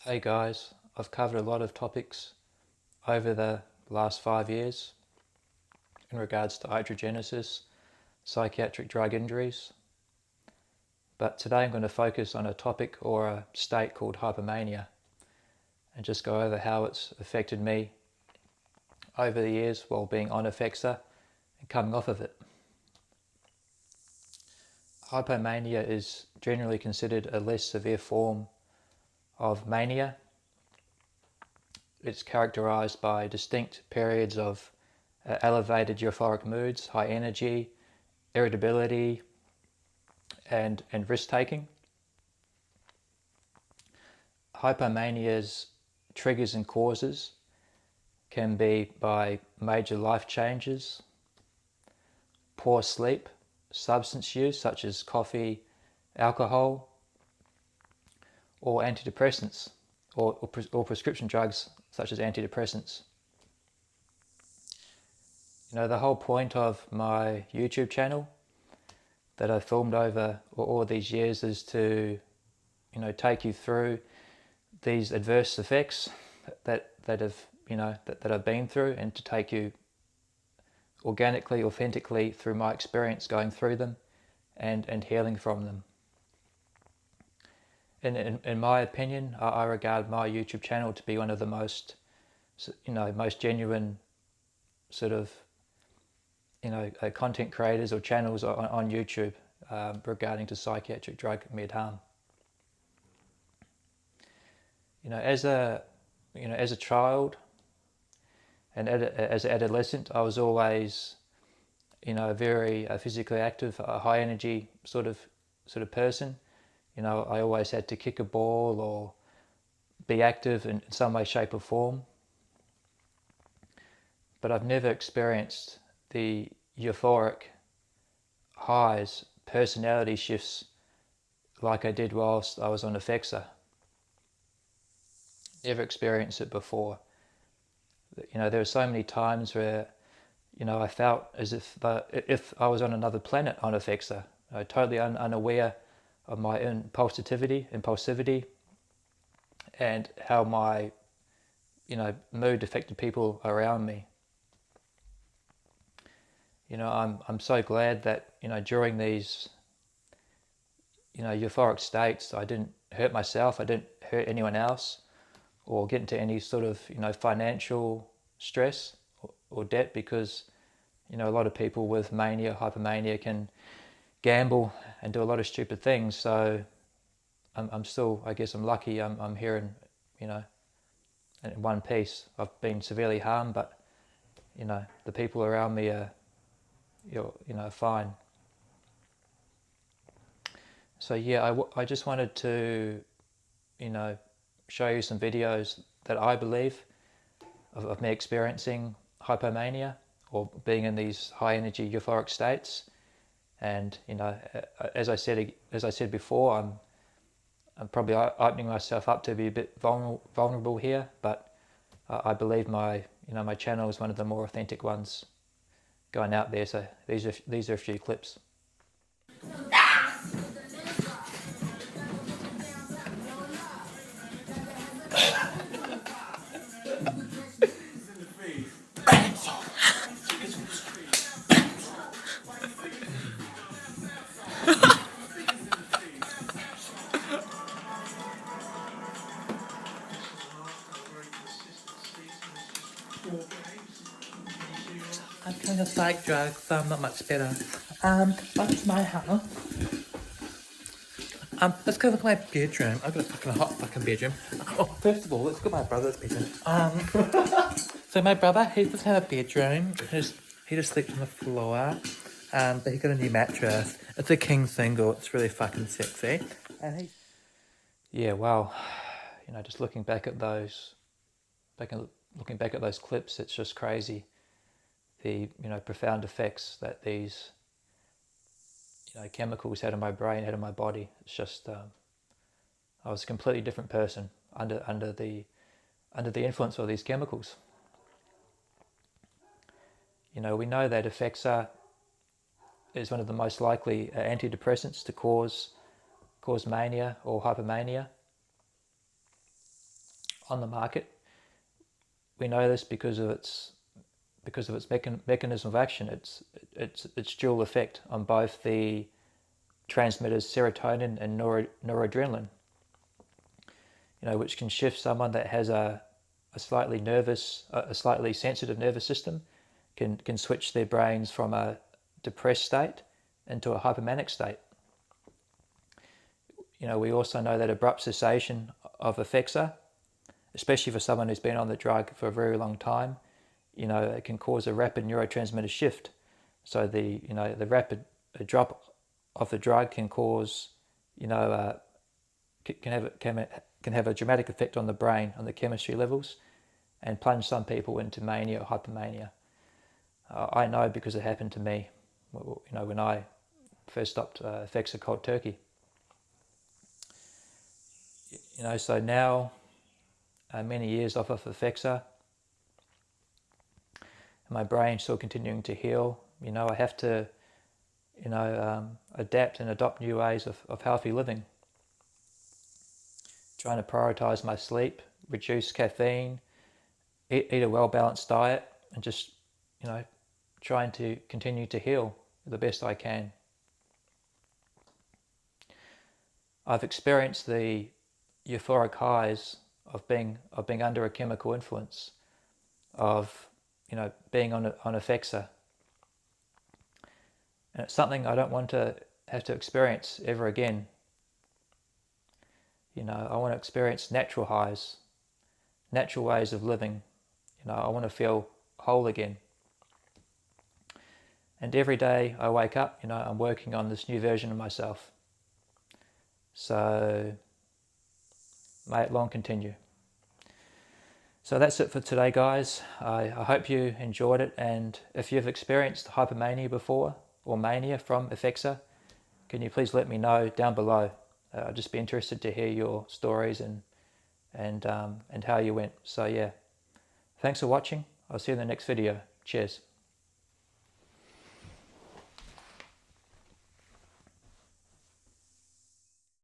Hey guys, I've covered a lot of topics over the last 5 years in regards to iatrogenesis, psychiatric drug injuries, but today I'm going to focus on a topic or a state called hypomania and just go over how it's affected me over the years while being on Effexor and coming off of it. Hypomania is generally considered a less severe form of mania. It's characterized by distinct periods of elevated euphoric moods, high energy, irritability, and risk-taking. Hypomania's triggers and causes can be by major life changes, poor sleep, substance use such as coffee, alcohol, or antidepressants, or prescription drugs such as antidepressants. The whole point of my YouTube channel that I filmed over all these years is to, take you through these adverse effects that I've been through, and to take you organically, authentically through my experience going through them and healing from them. In my opinion, I regard my YouTube channel to be one of the most genuine sort of content creators or channels on YouTube regarding to psychiatric drug med-harm. As a child and as an adolescent, I was always, very physically active, a high energy sort of person. I always had to kick a ball or be active in some way, shape, or form. But I've never experienced the euphoric highs, personality shifts like I did whilst I was on Effexor. Never experienced it before. There were so many times where, I felt as if I was on another planet on Effexor, totally unaware of my impulsivity, and how my, mood affected people around me. I'm so glad that, during these, euphoric states, I didn't hurt myself, I didn't hurt anyone else, or get into any sort of, financial stress or debt, because, a lot of people with mania, hypomania can gamble and do a lot of stupid things. So I'm still, I guess I'm lucky I'm here in one piece. I've been severely harmed, but, the people around me are, fine. So yeah, I just wanted to, show you some videos that I believe of me experiencing hypomania or being in these high energy euphoric states. And as I said before, I'm probably opening myself up to be a bit vulnerable here, but I believe my channel is one of the more authentic ones going out there. So these are a few clips. I'm kind of psych drugs, so I'm not much better. Welcome to my house. Let's go look at my bedroom. I've got a fucking hot fucking bedroom. Oh, first of all, let's go to my brother's bedroom. So my brother, he doesn't have a bedroom. He just sleeps on the floor. But he got a new mattress. It's a king single. It's really fucking sexy. And Yeah, well, just looking back at those clips, it's just crazy. The profound effects that these chemicals had on my brain, had on my body. It's just I was a completely different person under the influence of these chemicals. We know that Effexor is one of the most likely antidepressants to cause mania or hypomania. on the market. We know this because of its mechanism of action. It's dual effect on both the transmitters serotonin and noradrenaline, which can shift someone that has a slightly sensitive nervous system, can switch their brains from a depressed state into a hypomanic state. We also know that abrupt cessation of Effexor, especially for someone who's been on the drug for a very long time, it can cause a rapid neurotransmitter shift. So the rapid drop of the drug can cause, can have a dramatic effect on the brain, on the chemistry levels, and plunge some people into mania or hypomania. I know because it happened to me, when I first stopped Effexor cold turkey. So now, many years off of Effexor, my brain's still continuing to heal. I have to, adapt and adopt new ways of healthy living. Trying to prioritize my sleep, reduce caffeine, eat a well-balanced diet, and just, trying to continue to heal the best I can. I've experienced the euphoric highs of being under a chemical influence, of being on Effexor, and it's something I don't want to have to experience ever again. I want to experience natural highs, natural ways of living. I want to feel whole again. And every day I wake up, I'm working on this new version of myself. So may it long continue. So that's it for today, guys. I hope you enjoyed it, and if you've experienced hypomania before, or mania from Effexor, can you please let me know down below? I'd just be interested to hear your stories and how you went. So yeah, thanks for watching. I'll see you in the next video. Cheers.